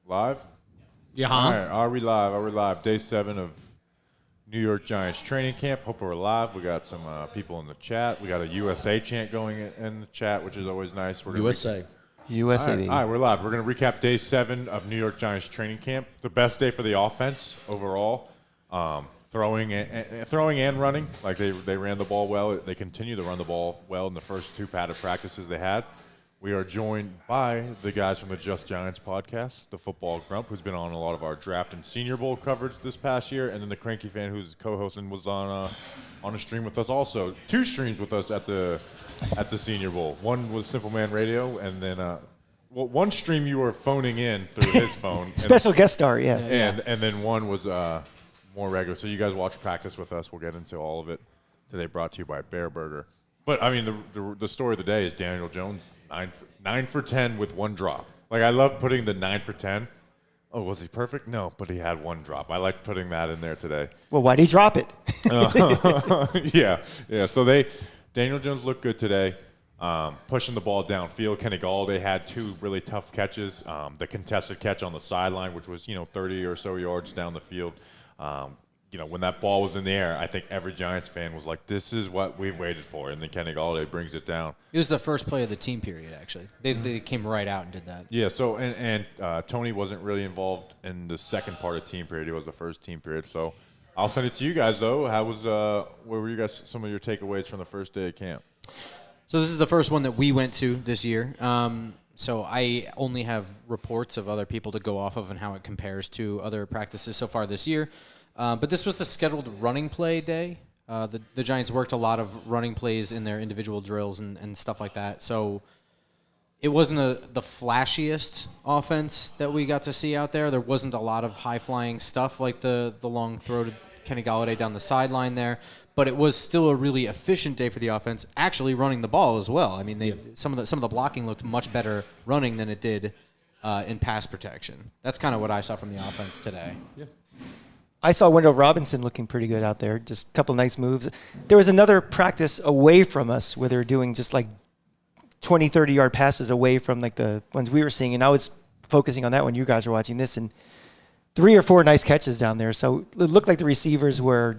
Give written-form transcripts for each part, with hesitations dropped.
Live? Yeah. All right, are we live? Are we live? Day 7 of New York Giants training camp. Hope we're live. We got some people in the chat. We got a USA chant going in the chat, which is always nice. We're USA. USA. All right, we're live. We're going to recap Day 7 of New York Giants training camp. The best day for the offense overall. Throwing and running. Like they ran the ball well. They continue to run the ball well in the first 2 padded practices they had. We are joined by the guys from the Just Giants podcast, the Football Grump, who's been on a lot of our draft and Senior Bowl coverage this past year, and then the Cranky Fan, who's co-host and was on a stream with us also. 2 streams with us at the Senior Bowl. One was Simple Man Radio, and then one stream you were phoning in through his phone. Special guest star, yeah. And then one was more regular. So you guys watch practice with us. We'll get into all of it today, brought to you by Bareburger. But, I mean, the story of the day is Daniel Jones. 9 for 10 with 1 drop. Like, I love putting the 9 for 10. Oh, was he perfect? No, but he had 1 drop. I like putting that in there today. Well, why'd he drop it? Yeah. So Daniel Jones looked good today, pushing the ball downfield. Kenny Galladay had 2 really tough catches. The contested catch on the sideline, which was 30 or so yards down the field. When that ball was in the air, I think every Giants fan was like, this is what we've waited for. And then Kenny Galladay brings it down. It was the first play of the team period, actually. They came right out and did that. Yeah, so and Tony wasn't really involved in the second part of team period. It was the first team period. So I'll send it to you guys, though. What were you guys, some of your takeaways from the first day of camp? So this is the first one that we went to this year. So I only have reports of other people to go off of and how it compares to other practices so far this year. But this was the scheduled running play day. The Giants worked a lot of running plays in their individual drills and stuff like that. So it wasn't the flashiest offense that we got to see out there. There wasn't a lot of high-flying stuff like the long throw to Kenny Galladay down the sideline there. But it was still a really efficient day for the offense, actually running the ball as well. I mean, some of the blocking looked much better running than it did in pass protection. That's kind of what I saw from the offense today. Yeah. I saw Wendell Robinson looking pretty good out there. Just a couple nice moves. There was another practice away from us where they were doing just like 20, 30-yard passes away from like the ones we were seeing. And I was focusing on that when you guys were watching this. And 3 or 4 nice catches down there. So it looked like the receivers were,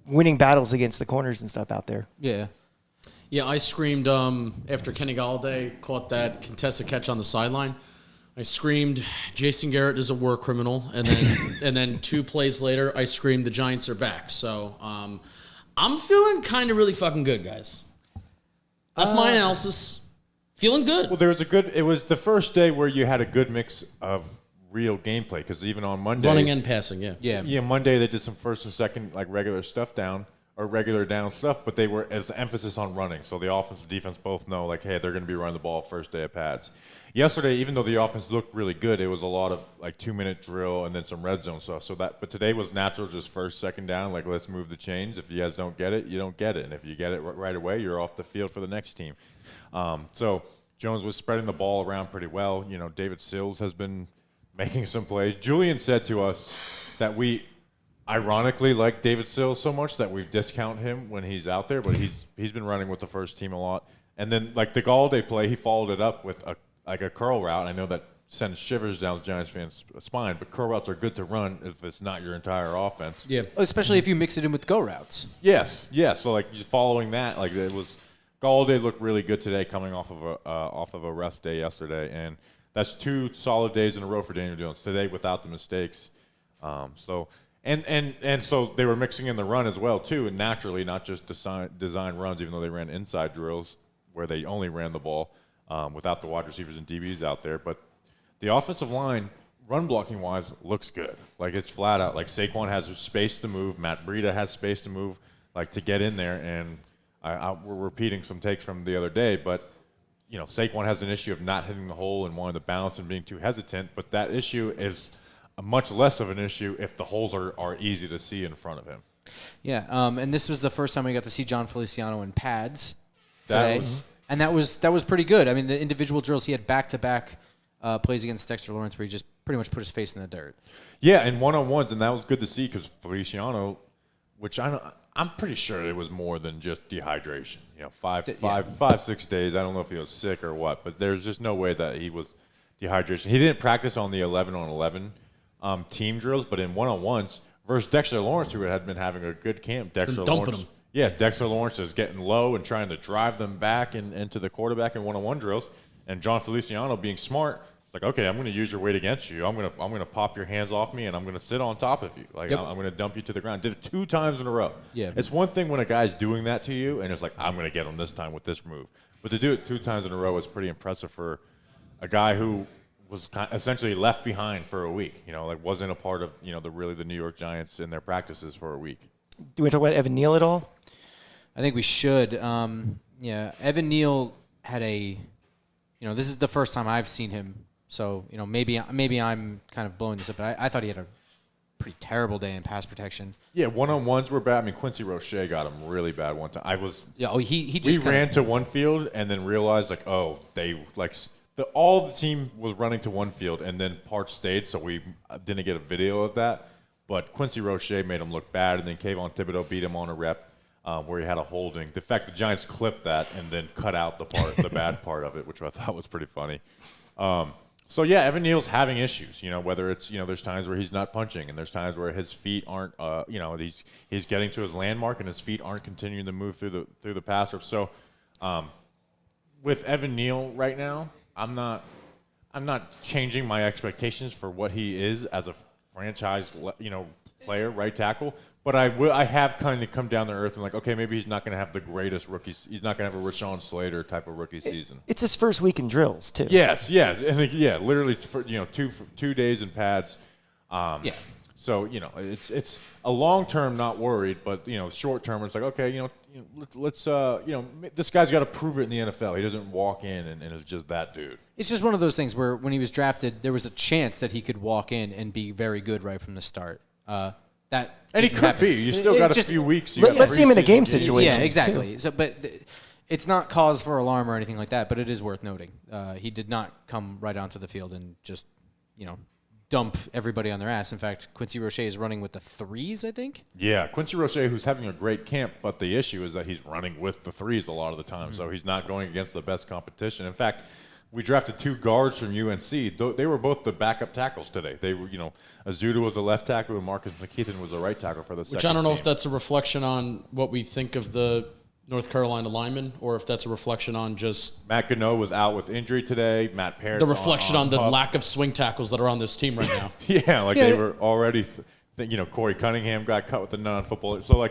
winning battles against the corners and stuff out there. Yeah. Yeah, I screamed after Kenny Galladay caught that contested catch on the sideline. I screamed, Jason Garrett is a war criminal, and then 2 plays later, I screamed, the Giants are back. So I'm feeling kind of really fucking good, guys. That's my analysis. Feeling good. Well, it was the first day where you had a good mix of real gameplay, because even on Monday, running and passing, yeah. Monday they did some first and second like regular down stuff, but they were as emphasis on running. So the offense and defense both know like, hey, they're going to be running the ball first day of pads. Yesterday, even though the offense looked really good, it was a lot of like 2-minute drill and then some red zone stuff. But today was natural, just first, second down. Like, let's move the chains. If you guys don't get it, you don't get it, and if you get it right away, you're off the field for the next team. So Jones was spreading the ball around pretty well. David Sills has been making some plays. Julian said to us that we ironically like David Sills so much that we discount him when he's out there, but he's been running with the first team a lot. And then like the Galladay play, he followed it up with a curl route. I know that sends shivers down the Giants fans' spine, but curl routes are good to run if it's not your entire offense. Yeah. Especially if you mix it in with go routes. Yes. So like just following that, like it was Galladay looked really good today, coming off of a rest day yesterday, and that's 2 solid days in a row for Daniel Jones today without the mistakes. So they were mixing in the run as well too, and naturally not just design runs, even though they ran inside drills where they only ran the ball without the wide receivers and DBs out there. But the offensive line, run blocking wise, looks good. Like it's flat out. Like Saquon has space to move, Matt Breida has space to move, like to get in there. And we're repeating some takes from the other day, but. Saquon has an issue of not hitting the hole and wanting to bounce and being too hesitant, but that issue is much less of an issue if the holes are easy to see in front of him. Yeah, and this was the first time we got to see John Feliciano in pads today, and that was pretty good. I mean, the individual drills, he had back-to-back plays against Dexter Lawrence where he just pretty much put his face in the dirt. Yeah, and one-on-ones, and that was good to see because Feliciano, which I'm pretty sure it was more than just dehydration. 5, 6 days. I don't know if he was sick or what, but there's just no way that he was dehydration. He didn't practice on the 11-on-11 team drills, but in one-on-ones versus Dexter Lawrence, who had been having a good camp. Dexter Lawrence is getting low and trying to drive them back into the quarterback in one-on-one drills. And John Feliciano being smart, it's like, okay, I'm going to use your weight against you. I'm going to pop your hands off me, and I'm going to sit on top of you. Like, I'm going to dump you to the ground. Did it 2 times in a row. Yeah. It's one thing when a guy's doing that to you, and it's like, I'm going to get him this time with this move. But to do it 2 times in a row is pretty impressive for a guy who was essentially left behind for a week. Like wasn't a part of the New York Giants in their practices for a week. Do we talk about Evan Neal at all? I think we should. Evan Neal had this is the first time I've seen him, so maybe I'm kind of blowing this up, but I thought he had a pretty terrible day in pass protection. Yeah, one-on-ones were bad. I mean, Quincy Roche got him really bad one time. He just ran to one field and then realized all the team was running to one field and then parts stayed, so we didn't get a video of that. But Quincy Roche made him look bad, and then Kayvon Thibodeau beat him on a rep where he had a holding. The fact the Giants clipped that and then cut out the bad part of it, which I thought was pretty funny. So yeah, Evan Neal's having issues. Whether it's there's times where he's not punching, and there's times where his feet aren't. He's getting to his landmark, and his feet aren't continuing to move through the passer. So with Evan Neal right now, I'm not changing my expectations for what he is as a franchise, player, right tackle. But I have kind of come down to earth and like, okay, maybe he's not going to have the greatest rookies. He's not going to have a Rashawn Slater type of rookie season. It's his first week in drills too. Yes, and literally for 2 days in pads. So it's a long term, not worried, but short term, it's like, okay, let's this guy's got to prove it in the NFL. He doesn't walk in and is just that dude. It's just one of those things where when he was drafted, there was a chance that he could walk in and be very good right from the start. And he could be. You still got a few weeks. Let's see him in a game situation. Yeah, exactly. Too. So, but it's not cause for alarm or anything like that. But it is worth noting. He did not come right onto the field and just dump everybody on their ass. In fact, Quincy Roche is running with the 3s, I think. Yeah, Quincy Roche, who's having a great camp, but the issue is that he's running with the 3s a lot of the time, so he's not going against the best competition. In fact, we drafted 2 guards from UNC. They were both the backup tackles today. They were, Azuda was a left tackle and Marcus McKeithen was a right tackle for the second team. Which I don't know if that's a reflection on what we think of the North Carolina linemen, or if that's a reflection on just Matt Gano was out with injury today. Matt Parrott's the reflection on the pup. Lack of swing tackles that are on this team right now. They were already. Corey Cunningham got cut with the non-football. So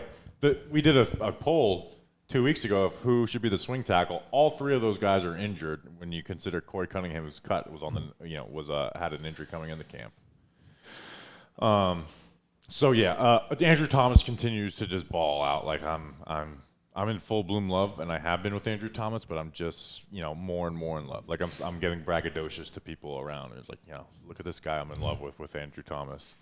we did a poll 2 weeks ago of who should be the swing tackle. All 3 of those guys are injured. When you consider Corey Cunningham, who's cut, was on the had an injury coming into camp. Andrew Thomas continues to just ball out. Like I'm in full bloom love, and I have been with Andrew Thomas, but I'm just, more and more in love. Like I'm getting braggadocious to people around. It's like, look at this guy I'm in love with Andrew Thomas.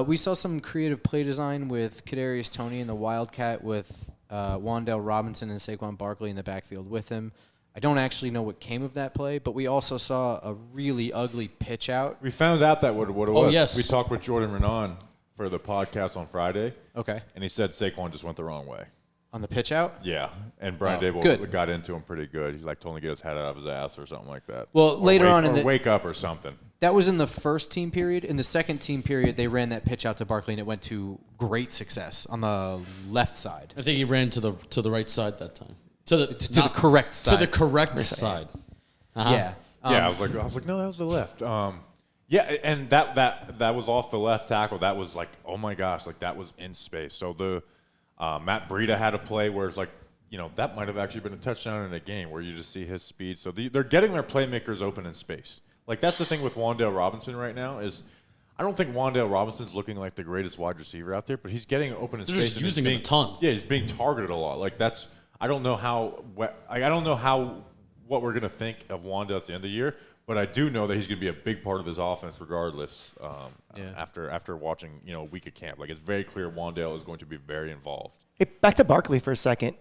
We saw some creative play design with Kadarius Toney in the Wildcat with Wan'Dale Robinson and Saquon Barkley in the backfield with him. I don't actually know what came of that play, but we also saw a really ugly pitch out. We found out that what it was. Oh, yes. We talked with Jordan Renan for the podcast on Friday. Okay. And he said Saquon just went the wrong way. On the pitch out? Yeah, and Brian Dable got into him pretty good. He's told him to get his head out of his ass or something like that. Well, wake up or something. That was in the first team period. In the second team period, they ran that pitch out to Barkley, and it went to great success on the left side. I think he ran to the right side that time. To the correct side. To the correct side. Uh-huh. Yeah. I was like, no, that was the left. And that was off the left tackle. That was like, oh my gosh, that was in space. So the Matt Breida had a play where it's like, that might have actually been a touchdown in a game where you just see his speed. So they're getting their playmakers open in space. That's the thing with Wan'Dale Robinson right now is I don't think Wan'Dale Robinson's looking like the greatest wide receiver out there, but he's getting open in They're space. Just using him a ton. Yeah, he's being targeted a lot. I don't know what we're going to think of Wan'Dale at the end of the year, but I do know that he's going to be a big part of this offense regardless after watching a week of camp. It's very clear Wan'Dale is going to be very involved. Hey, back to Barkley for a second.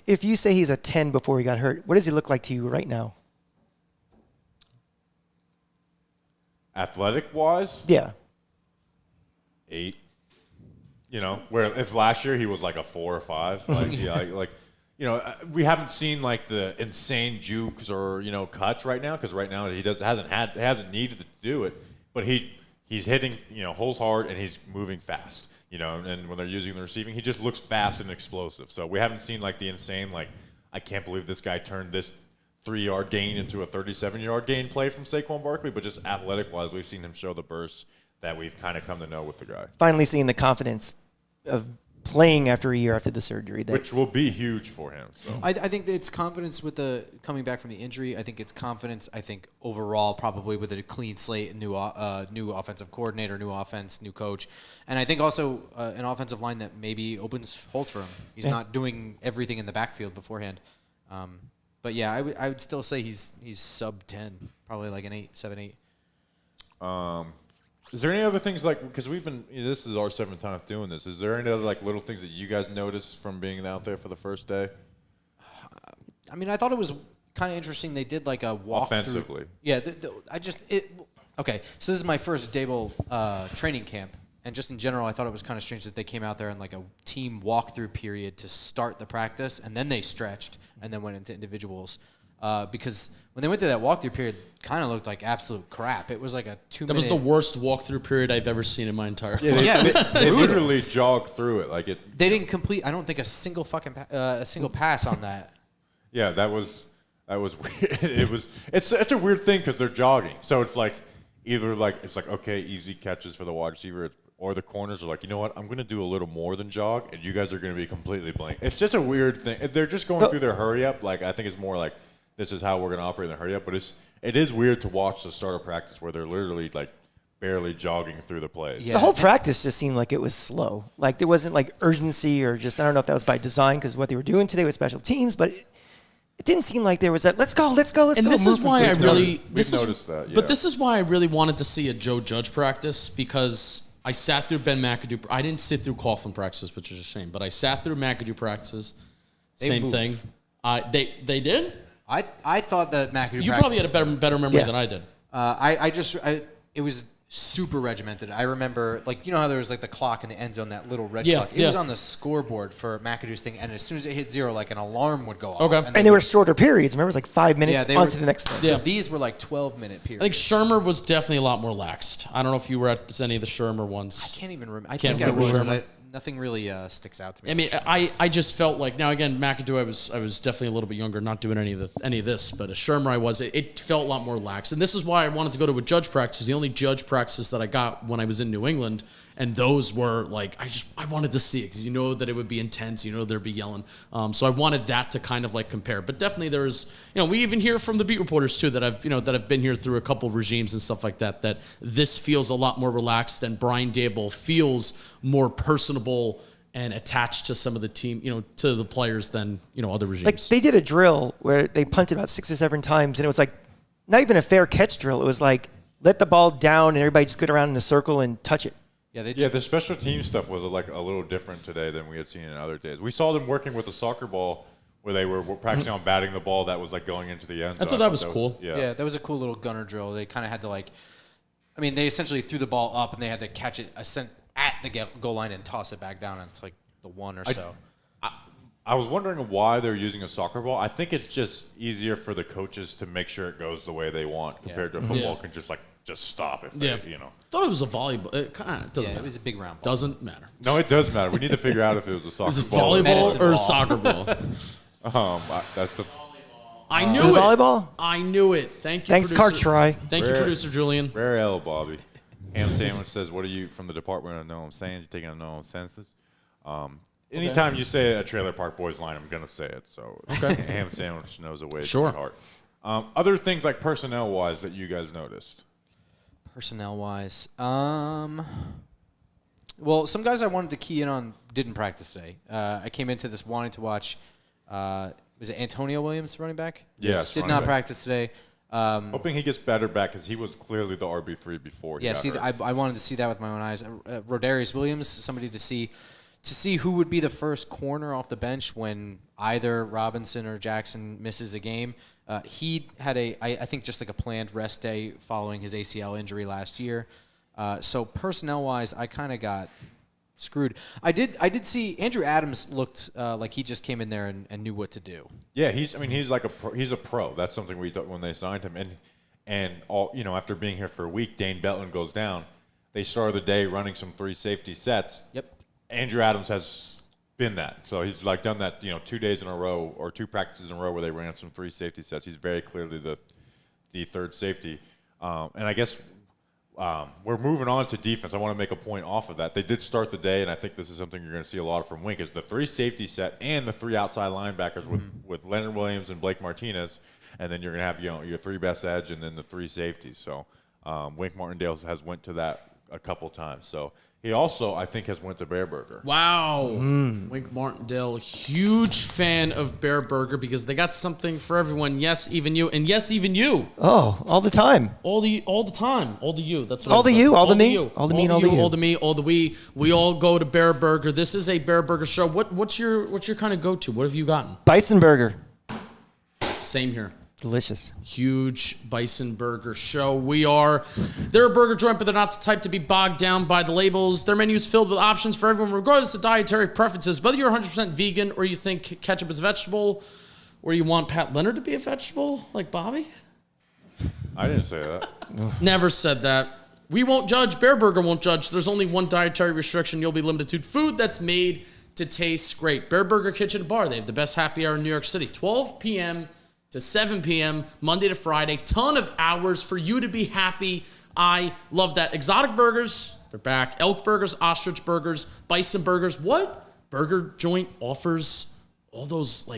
If you say he's a 10 before he got hurt, what does he look like to you right now? Athletic-wise? Yeah. 8. Where if last year he was like a 4 or 5. we haven't seen like the insane jukes or cuts right now because right now he hasn't needed to do it, but he's hitting holes hard and he's moving fast. And when they're using the receiving, he just looks fast and explosive. So we haven't seen like the insane I can't believe this guy turned this 3-yard gain into a 37-yard gain play from Saquon Barkley, but just athletic-wise, we've seen him show the burst that we've kind of come to know with the guy. Finally seeing the confidence of playing after a year after the surgery. Which will be huge for him. So. I think that it's confidence with the coming back from the injury. I think it's confidence, overall probably with a clean slate, new offensive coordinator, new offense, new coach. And I think also an offensive line that maybe opens holes for him. He's not doing everything in the backfield beforehand. But yeah, I would still say he's sub 10, probably like an 8, 7, 8. Is there any other things because this is our 7th time doing this. Is there any other little things that you guys noticed from being out there for the first day? I thought it was kind of interesting. They did like a walk offensively. Yeah, okay. So this is my first Dable training camp, and just in general, I thought it was kind of strange that they came out there in like a team walkthrough period to start the practice, and then they stretched and then went into individuals. Because when they went through that walkthrough period, kind of looked like absolute crap. It was like a 2-minute. That was the worst walkthrough period I've ever seen in my entire life. They literally jogged through it like it. They didn't complete. I don't think a single pass on that. Yeah, that was weird. It's such a weird thing because they're jogging. So it's either okay, easy catches for the wide receiver, or the corners are like, you know what, I'm going to do a little more than jog, and you guys are going to be completely blank. It's just a weird thing. They're just going through their hurry up. I think it's more like this is how we're going to operate in the hurry up. But it is weird to watch the start of practice where they're literally barely jogging through the plays. Yeah. The whole practice just seemed like it was slow. There wasn't urgency or just, I don't know if that was by design because what they were doing today with special teams, but it didn't seem like there was that, let's go. And this is why I really noticed that. Yeah. But this is why I really wanted to see a Joe Judge practice because I sat through Ben McAdoo. I didn't sit through Coughlin practices, which is a shame, but I sat through McAdoo practices. Same thing. They did? I thought that McAdoo. You probably had a better memory than I did. It was super regimented. I remember, how there was the clock in the end zone, that little red clock. It was on the scoreboard for McAdoo's thing, and as soon as it hit 0, an alarm would go off. Okay. And they were shorter periods. Remember, it was 5 minutes on to the next one. So these were 12-minute periods. I think Shermer was definitely a lot more laxed. I don't know if you were at any of the Shermer ones. I can't even remember. I think I was, but nothing really sticks out to me. I just felt now again, McAdoo, I was definitely a little bit younger, not doing any of this, but a Shermer it felt a lot more lax. And this is why I wanted to go to a Judge practice. The only Judge practices that I got when I was in New England, and those were I wanted to see it because that it would be intense, there'd be yelling. So I wanted that to kind of compare. But definitely there's we even hear from the beat reporters too that I've been here through a couple regimes and stuff like that this feels a lot more relaxed and Brian Daboll feels more personable and attached to some of the team, to the players than other regimes. They did a drill where they punted about 6 or 7 times, and it was not even a fair catch drill. It was let the ball down and everybody just go around in a circle and touch it. Yeah, the special team stuff was a little different today than we had seen in other days. We saw them working with a soccer ball where they were practicing on batting the ball that was going into the end zone. I thought that was cool. Yeah, that was a cool little gunner drill. They kind of had to they essentially threw the ball up and they had to catch it at the goal line and toss it back down. And it's the 1 or so. I was wondering why they're using a soccer ball. I think it's just easier for the coaches to make sure it goes the way they want compared to a football can just stop if they, Thought it was a volleyball. It kind of doesn't matter. It was a big round ball. Doesn't matter. No, it does matter. We need to figure out if it was a soccer ball. Is it volleyball or a soccer ball? That's a. I knew it. it. Volleyball? I knew it. Thank you, Thanks, producer. Cartry. Thank you, producer Julian. Rare L, Bobby. Ham Sandwich says, what are you from the Department of Known Sayings? You taking a known census? Anytime you say a Trailer Park Boys line, I'm going to say it. So Ham Sandwich knows a way to my heart. Other things personnel-wise that you guys noticed? Personnel-wise, well, some guys I wanted to key in on didn't practice today. I came into this wanting to watch. Was it Antonio Williams, running back? Yes. Did not practice today. Hoping he gets better back because he was clearly the RB3 before. I wanted to see that with my own eyes. Rodarius Williams, somebody to see who would be the first corner off the bench when either Robinson or Jackson misses a game. He had I think just a planned rest day following his ACL injury last year. So personnel-wise, I kind of got screwed. I did see Andrew Adams looked like he just came in there and knew what to do. Yeah, he's like he's a pro. That's something we thought when they signed him. And all after being here for a week, Dane Belton goes down. They started the day running some 3 safety sets. Yep. Andrew Adams has been that. So he's like done that, 2 days in a row or 2 practices in a row where they ran some 3 safety sets. He's very clearly the third safety. And I guess we're moving on to defense. I want to make a point off of that. They did start the day, and I think this is something you're going to see a lot from Wink, is the 3 safety set and the 3 outside linebackers with Leonard Williams and Blake Martinez, and then you're going to have your 3 best edge and then the 3 safeties. So Wink Martindale has went to that a couple times. So he also, I think, has went to Bareburger. Wow. Wink Martindale, huge fan of Bareburger because they got something for everyone. Yes, even you. And yes, even you. Oh, all the time. All the time. All the you. That's what all the you, all the me, you. all the me, and all the you. All the me, all the we. We all go to Bareburger. This is a Bareburger show. What's your kind of go-to? What have you gotten? Bison burger. Same here. Delicious. Huge Bison Burger show. They're a burger joint, but they're not the type to be bogged down by the labels. Their menu is filled with options for everyone, regardless of dietary preferences. Whether you're 100% vegan or you think ketchup is a vegetable, or you want Pat Leonard to be a vegetable, like Bobby. I didn't say that. Never said that. We won't judge. Bareburger won't judge. There's only one dietary restriction. You'll be limited to food that's made to taste great. Bareburger Kitchen Bar. They have the best happy hour in New York City. 12 p.m. to 7 p.m., Monday to Friday. Ton of hours for you to be happy. I love that. Exotic burgers, they're back. Elk burgers, ostrich burgers, bison burgers. What burger joint offers all those,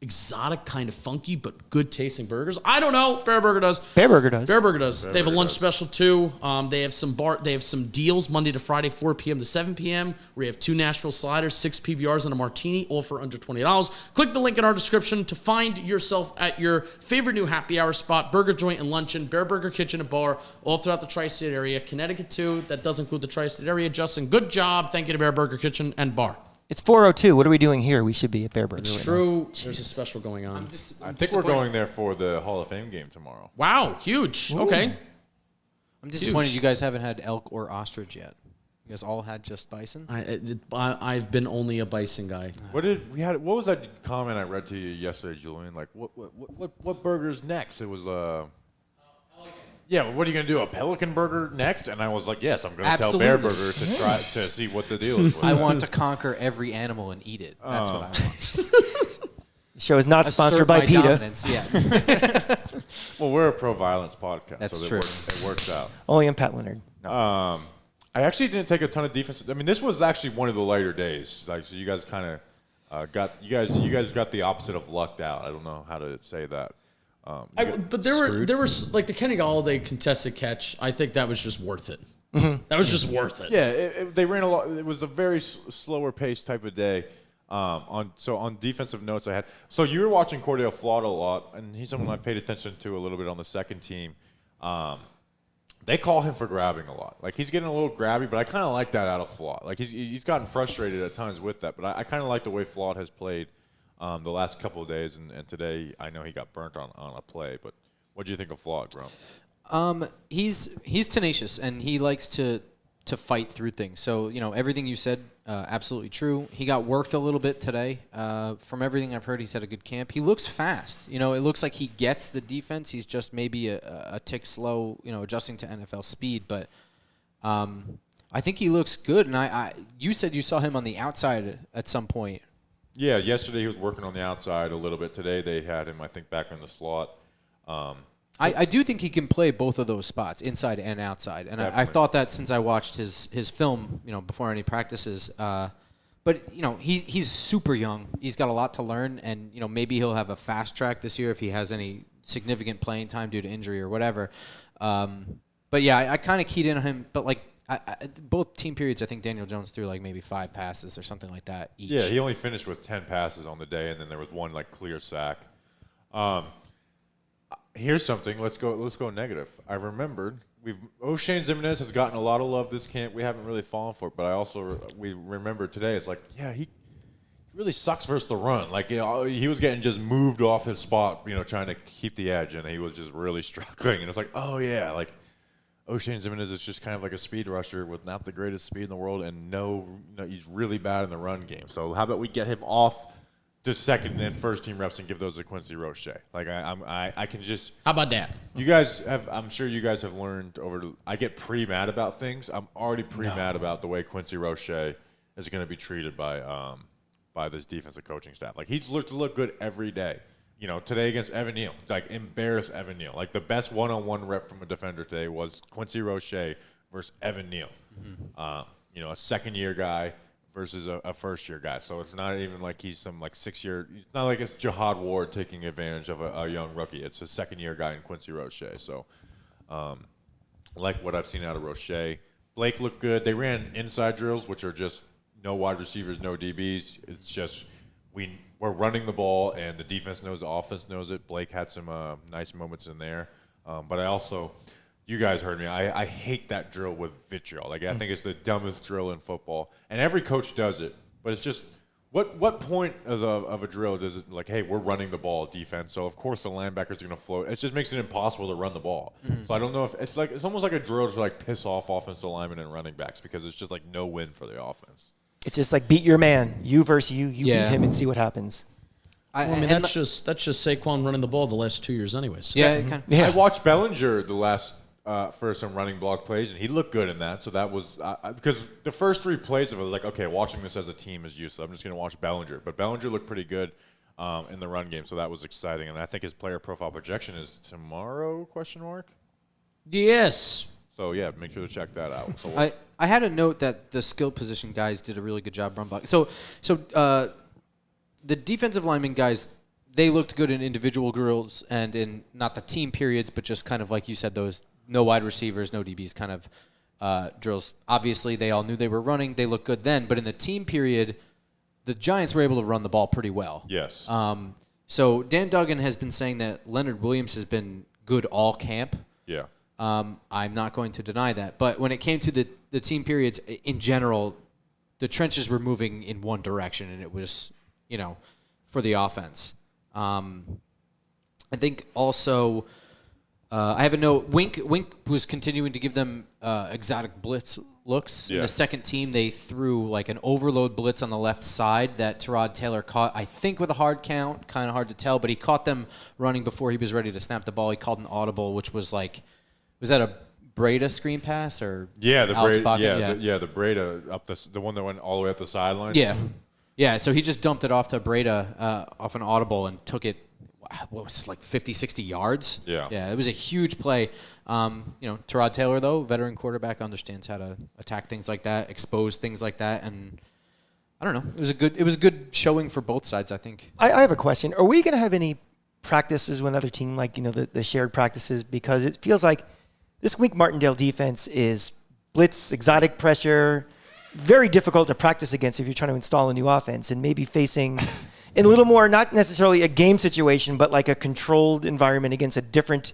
exotic, kind of funky, but good tasting burgers? I don't know. Bareburger does. Bareburger does. Bareburger does. They have a lunch special too. They have some deals Monday to Friday, 4 p.m. to 7 p.m. We have 2 Nashville sliders, 6 PBRs, and a martini, all for under $20. Click the link in our description to find yourself at your favorite new happy hour spot, burger joint and luncheon, Bareburger Kitchen and Bar, all throughout the tri-state area. Connecticut too. That does include the tri-state area. Justin, good job. Thank you to Bareburger Kitchen and Bar. It's 4:02. What are we doing here? We should be at Bareburger. It's right true. now. There's a special going on. I think we're going there for the Hall of Fame game tomorrow. Wow, huge. Ooh. Okay. I'm disappointed you guys haven't had elk or ostrich yet. You guys all had just bison? I've been only a bison guy. What was that comment I read to you yesterday, Julian? Like, what burger's next? It was yeah, what are you going to do, a pelican burger next? And I was like, yes, I'm going to tell Bareburger to try to see what the deal is with I that. want to conquer every animal and eat it. That's what I want. The show is not sponsored by my PETA. dominance, yeah. Well, we're a pro-violence podcast, That's so true. It works out. Only in Pat Leonard. I actually didn't take a ton of defense. I mean, this was actually one of the lighter days. So you guys kind of got the opposite of lucked out. I don't know how to say that. But there were like the Kenny Galladay contested catch. I think that was just worth it. Mm-hmm. That was just worth it. Yeah, they ran a lot. It was a very slower pace type of day. On defensive notes I had. So you were watching Cordell Flott a lot, and he's someone I paid attention to a little bit on the second team. They call him for grabbing a lot. Like, he's getting a little grabby, but I kind of like that out of Flott. Like, he's gotten frustrated at times with that, but I kind of like the way Flott has played the last couple of days, and today I know he got burnt on a play. But what do you think of Flott, Grump? He's tenacious, and he likes to fight through things. So, everything you said, absolutely true. He got worked a little bit today. From everything I've heard, he's had a good camp. He looks fast. It looks like he gets the defense. He's just maybe a tick slow, adjusting to NFL speed. But I think he looks good. And you said you saw him on the outside at some point. Yeah, yesterday he was working on the outside a little bit. Today they had him, I think, back in the slot. I do think he can play both of those spots, inside and outside. And I thought that since I watched his film, before any practices. But he's super young. He's got a lot to learn, and maybe he'll have a fast track this year if he has any significant playing time due to injury or whatever. But yeah, I kind of keyed in on him. But both team periods, I think Daniel Jones threw maybe 5 passes or something like that each. Yeah, he only finished with 10 passes on the day, and then there was one clear sack. Here's something. Let's go negative. I remembered O'Shane Zimenez has gotten a lot of love this camp. We haven't really fallen for it, but we remember today. It's he really sucks versus the run. He was getting just moved off his spot, trying to keep the edge, and he was just really struggling. And it's oh yeah, O'Shane Ximines is just kind of like a speed rusher with not the greatest speed in the world, and he's really bad in the run game. So how about we get him off to second and first team reps and give those to Quincy Roche? Like I can just. How about that? You guys have. I'm sure you guys have learned I get pre-mad about things. I'm already pre-mad about the way Quincy Roche is going to be treated by this defensive coaching staff. Like he's looked good every day. Today against Evan Neal, like embarrass Evan Neal. Like the best one-on-one rep from a defender today was Quincy Roche versus Evan Neal. Mm-hmm. A second-year guy versus a first-year guy. So it's not even like he's some like 6-year. It's not like it's Jihad Ward taking advantage of a young rookie. It's a second-year guy in Quincy Roche. So, like what I've seen out of Roche. Blake looked good. They ran inside drills, which are just no wide receivers, no DBs. It's just we're running the ball, and the defense knows, the offense knows it. Blake had some nice moments in there. But I also, you guys heard me, I hate that drill with vitriol. Like, I think it's the dumbest drill in football. And every coach does it, but it's just, what point of a drill does it, like, hey, we're running the ball defense, so of course the linebackers are going to float. It just makes it impossible to run the ball. Mm-hmm. So I don't know if, it's almost like a drill to, like, piss off offensive linemen and running backs because it's just, like, no win for the offense. It's just like beat your man, you versus you beat him and see what happens. That's just Saquon running the ball the last 2 years anyways. Yeah. I watched Bellinger the last for some running block plays, and he looked good in that. So that was because the first 3 plays of it was like, okay, watching this as a team is useless. I'm just going to watch Bellinger. But Bellinger looked pretty good in the run game, so that was exciting. And I think his player profile projection is tomorrow, ? Yes. So, yeah, make sure to check that out. So I had a note that the skill position guys did a really good job run blocking. So the defensive lineman guys, they looked good in individual drills and in not the team periods, but just kind of like you said, those no wide receivers, no DBs kind of drills. Obviously, they all knew they were running. They looked good then. But in the team period, the Giants were able to run the ball pretty well. Yes. So Dan Duggan has been saying that Leonard Williams has been good all camp. Yeah. I'm not going to deny that. But when it came to the team periods, in general, the trenches were moving in one direction, and it was, for the offense. I think also I have a note. Wink was continuing to give them exotic blitz looks. Yeah. In the second team, they threw like an overload blitz on the left side that Tyrod Taylor caught, I think, with a hard count. Kind of hard to tell, but he caught them running before he was ready to snap the ball. He called an audible, which was like, was that a Breda screen pass or the Alex Breda, Boggan? the Breda up the one that went all the way up the sideline. Yeah. So he just dumped it off to Breda off an audible and took it. What was it, like 50, 60 yards? Yeah. It was a huge play. Tyrod Taylor, though, veteran quarterback, understands how to attack things like that, expose things like that, and I don't know. It was a good showing for both sides, I think. I have a question. Are we going to have any practices with another team, like the shared practices? Because it feels like this Wink Martindale defense is blitz, exotic pressure, very difficult to practice against if you're trying to install a new offense, and maybe facing in a little more, not necessarily a game situation, but like a controlled environment against a different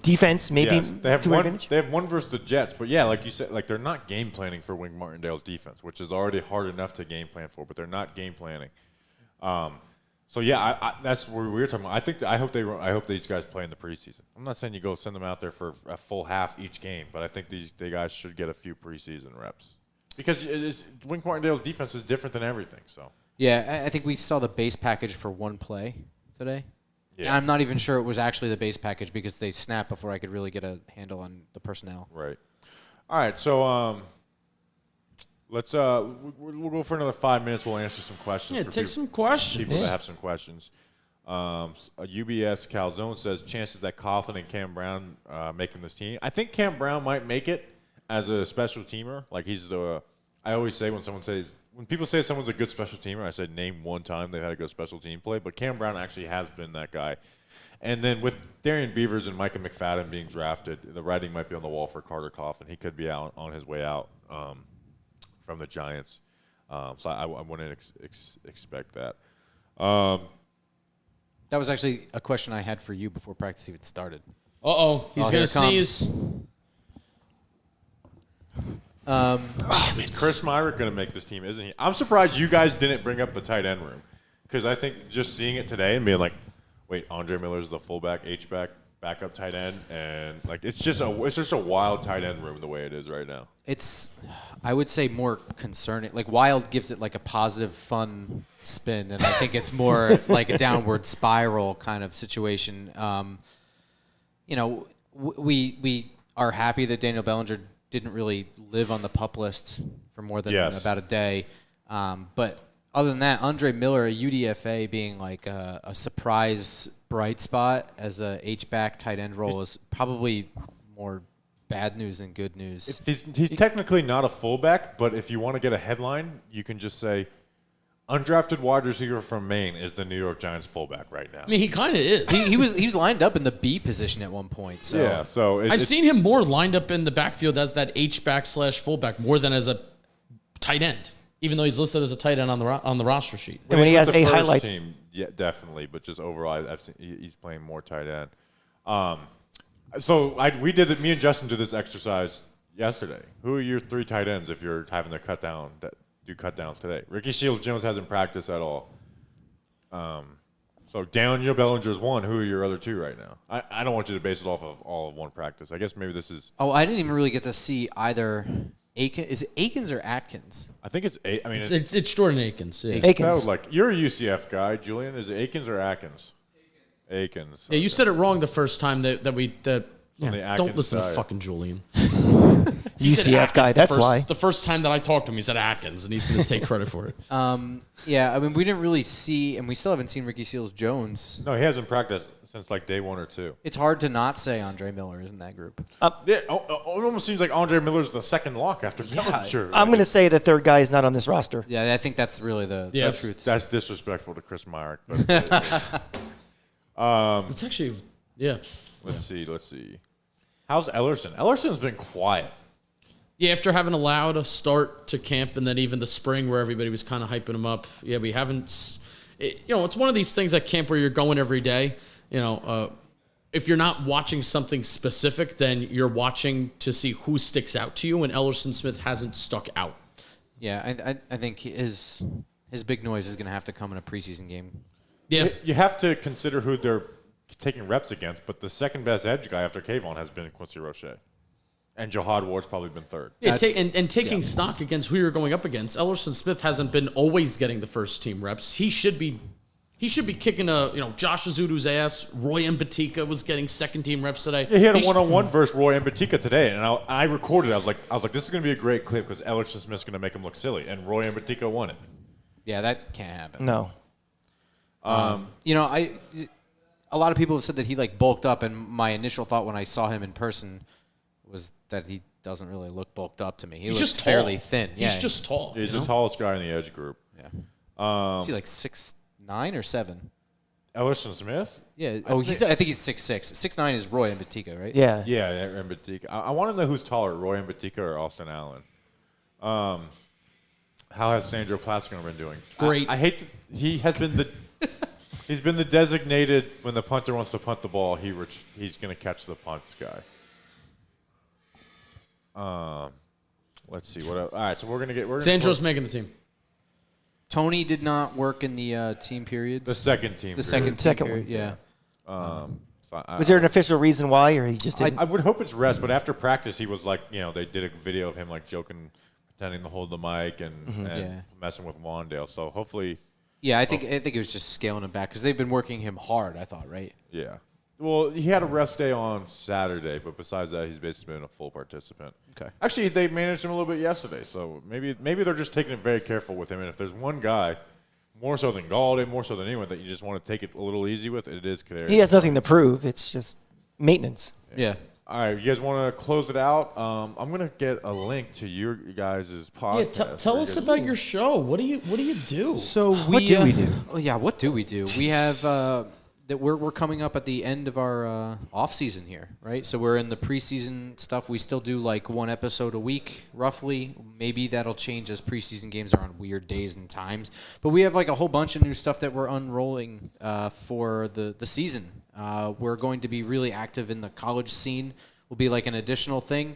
defense, maybe. Yes, they have one versus the Jets, but yeah, like you said, like they're not game planning for Wink Martindale's defense, which is already hard enough to game plan for, but they're not game planning. So yeah, that's what we were talking about. I hope these guys play in the preseason. I'm not saying you go send them out there for a full half each game, but I think they guys should get a few preseason reps because Wink Martindale's defense is different than everything. So yeah, I think we saw the base package for one play today. Yeah. And I'm not even sure it was actually the base package because they snapped before I could really get a handle on the personnel. Right. All right. So let's we'll go for another 5 minutes. We'll answer some questions. Yeah, take some questions. People that have some questions. UBS Calzone says chances that Coughlin and Cam Brown making this team. I think Cam Brown might make it as a special teamer. Like I always say when people say someone's a good special teamer, I say name one time they've had a good special team play. But Cam Brown actually has been that guy. And then with Darian Beavers and Micah McFadden being drafted, the writing might be on the wall for Carter Coughlin. He could be out on his way out from the Giants. So I wouldn't expect that. That was actually a question I had for you before practice even started. He's going to sneeze. Is Chris Myrick going to make this team, isn't he? I'm surprised you guys didn't bring up the tight end room because I think just seeing it today and being like, wait, Andre Miller's the fullback, H-back, backup tight end, and like it's just a wild tight end room the way it is right now. It's, I would say, more concerning. Like Wild gives it like a positive, fun spin, and I think it's more like a downward spiral kind of situation. You know, we are happy that Daniel Bellinger didn't really live on the PUP list for more than about a day, but other than that, Andre Miller, a UDFA, being like a surprise bright spot as a H-back tight end role is probably more bad news than good news. He's technically not a fullback, but if you want to get a headline, you can just say, undrafted wide receiver from Maine is the New York Giants fullback right now. I mean, he kind of is. He was lined up in the B position at one point. So. Yeah, so I've seen him more lined up in the backfield as that H-back / fullback more than as a tight end, even though he's listed as a tight end on the roster sheet. And when he has the a first highlight team, yeah, definitely, but just overall, I've seen he's playing more tight end. Me and Justin did this exercise yesterday. Who are your 3 tight ends if you're having to do cut downs today? Ricky Shields-Jones hasn't practiced at all. So Daniel Bellinger's 1. Who are your other 2 right now? I don't want you to base it off of all of one practice. I guess maybe this is. Oh, I didn't even really get to see either. Is it Akins or Atkins? I think it's. I mean, It's Jordan Akins. Yeah. Akins. Like you're a UCF guy, Julian. Is it Akins or Atkins? Akins. Yeah, you said it wrong the first time that the don't Atkins listen to side. fucking Julian. UCF guy. That's why. The first time that I talked to him, he said Atkins, and he's going to take credit for it. Yeah, I mean, we didn't really see, and we still haven't seen Ricky Seals-Jones. No, he hasn't practiced since like day 1 or 2. It's hard to not say Andre Miller is in that group. Yeah, it almost seems like Andre Miller's the second lock after Bellinger. I'm going to say the third guy is not on this roster. Yeah, I think that's really the truth. That's disrespectful to Chris Myrick. But It's actually, yeah. let's see. How's Ellerson? Ellerson's been quiet. Yeah, after having allowed a start to camp and then even the spring where everybody was kind of hyping him up. Yeah, we haven't. It's one of these things at camp where you're going every day. If you're not watching something specific, then you're watching to see who sticks out to you, and Ellerson Smith hasn't stuck out. Yeah, I think his big noise is going to have to come in a preseason game. Yeah. You have to consider who they're taking reps against, but the second best edge guy after Kayvon has been Quincy Roche. And Jihad Ward's probably been 3rd. Yeah, taking stock against who you're going up against, Ellerson Smith hasn't been always getting the first team reps. He should be kicking Josh Azudu's ass. Roy Mbatika was getting second team reps today. Yeah, he had a one-on-one versus Roy Mbatika today, and I recorded. I was like, this is going to be a great clip because Ellerson Smith's going to make him look silly, and Roy Mbatika won it. Yeah, that can't happen. No. A lot of people have said that he bulked up, and my initial thought when I saw him in person was that he doesn't really look bulked up to me. He looks just fairly tall. thin. He's just tall. He's the tallest guy in the edge group. Yeah. Is he 6'9" or 7? Ellerson Smith? Yeah. I think he's 6'6". 6'9" is Roy Mbatika, right? Yeah. Yeah, Mbatika. I want to know who's taller, Roy Mbatika or Austin Allen. How has Sandro Plaskino been doing? Great. I hate that he has been he's been the designated when the punter wants to punt the ball, he's going to catch the punts guy. Let's see all right, so we're gonna Sandro's making the team. Tony did not work in the team periods. the second team. The period. second one. period, yeah. Was there an official reason why, or he just didn't? I would hope it's rest, but after practice, he was they did a video of him joking, pretending to hold the mic and messing with Wandale. So hopefully, Yeah, I think it was just scaling him back because they've been working him hard. I thought, right? yeah. Well, he had a rest day on Saturday, but besides that, he's basically been a full participant. Okay. Actually, they managed him a little bit yesterday, so maybe they're just taking it very careful with him. And if there's one guy, more so than Galladay, more so than anyone, that you just want to take it a little easy with, it is Kadarius. He has nothing to prove. It's just maintenance. Yeah. All right, you guys want to close it out? I'm going to get a link to your guys' podcast. Yeah, tell us about your show. What do you do? So What do we do? Oh yeah, what do we do? We have that we're coming up at the end of our off season here, right? So we're in the preseason stuff. We still do one episode a week, roughly. Maybe that'll change as preseason games are on weird days and times. But we have a whole bunch of new stuff that we're unrolling for the season. We're going to be really active in the college scene. Will be an additional thing.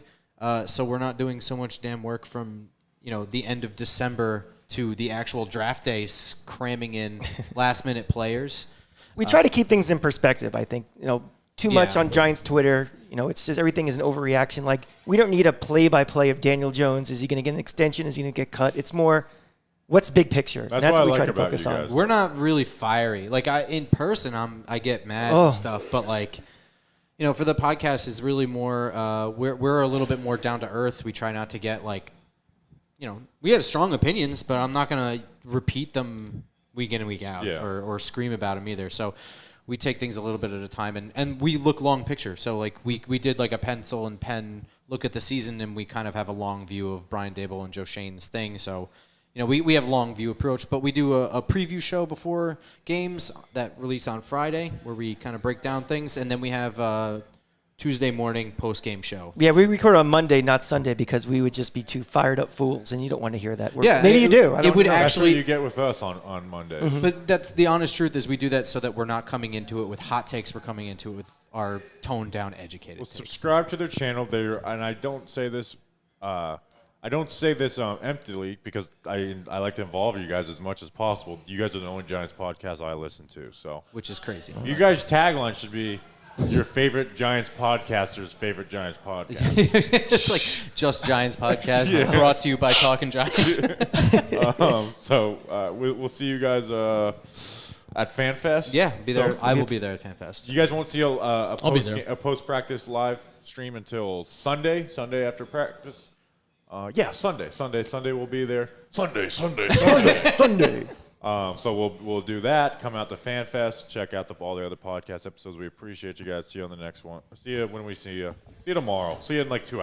So we're not doing so much damn work from the end of December to the actual draft days, cramming in last minute players. We try to keep things in perspective, I think. 2 too much on Giants Twitter. It's just everything is an overreaction. Like, we don't need a play-by-play of Daniel Jones. Is he going to get an extension? Is he going to get cut? It's more, what's big picture? That's what what we I try like to about focus you on. guys. We're not really fiery. Like, in person, I get mad and stuff. But like, for the podcast, is really more. We're a little bit more down to earth. We try not to get like, we have strong opinions, but I'm not gonna repeat them week in and week out, or scream about them either. So we take things a little bit at a time, and we look long picture. So like we did like a pencil and pen look at the season, and we kind of have a long view of Brian Dable and Joe Shane's thing. So we have a long view approach, but we do a preview show before games that release on Friday where we kind of break down things, and then we have Tuesday morning post-game show. Yeah, we record on Monday, not Sunday, because we would just be two fired up fools, and you don't want to hear that. Maybe you do. It would That's actually. what you get with us on Monday. Mm-hmm. But that's the honest truth is we do that so that we're not coming into it with hot takes. We're coming into it with our toned down, educated. Well, takes. subscribe to their channel. And I don't say this. Emptily because I like to involve you guys as much as possible. You guys are the only Giants podcast I listen to, so Which is crazy. you guys' tagline should be your favorite Giants podcaster's favorite Giants podcast. It's like Just Giants podcast brought to you by Talking Giants. We'll see you guys at FanFest. Yeah, be there. I will be there at FanFest. You guys won't see a I'll be there. post practice live stream until Sunday after practice. Sunday we'll be there. Sunday. Sunday. So we'll do that. Come out to FanFest. Check out all the other podcast episodes. We appreciate you guys. See you on the next one. See you when we see you. See you tomorrow. See you in like 2 hours.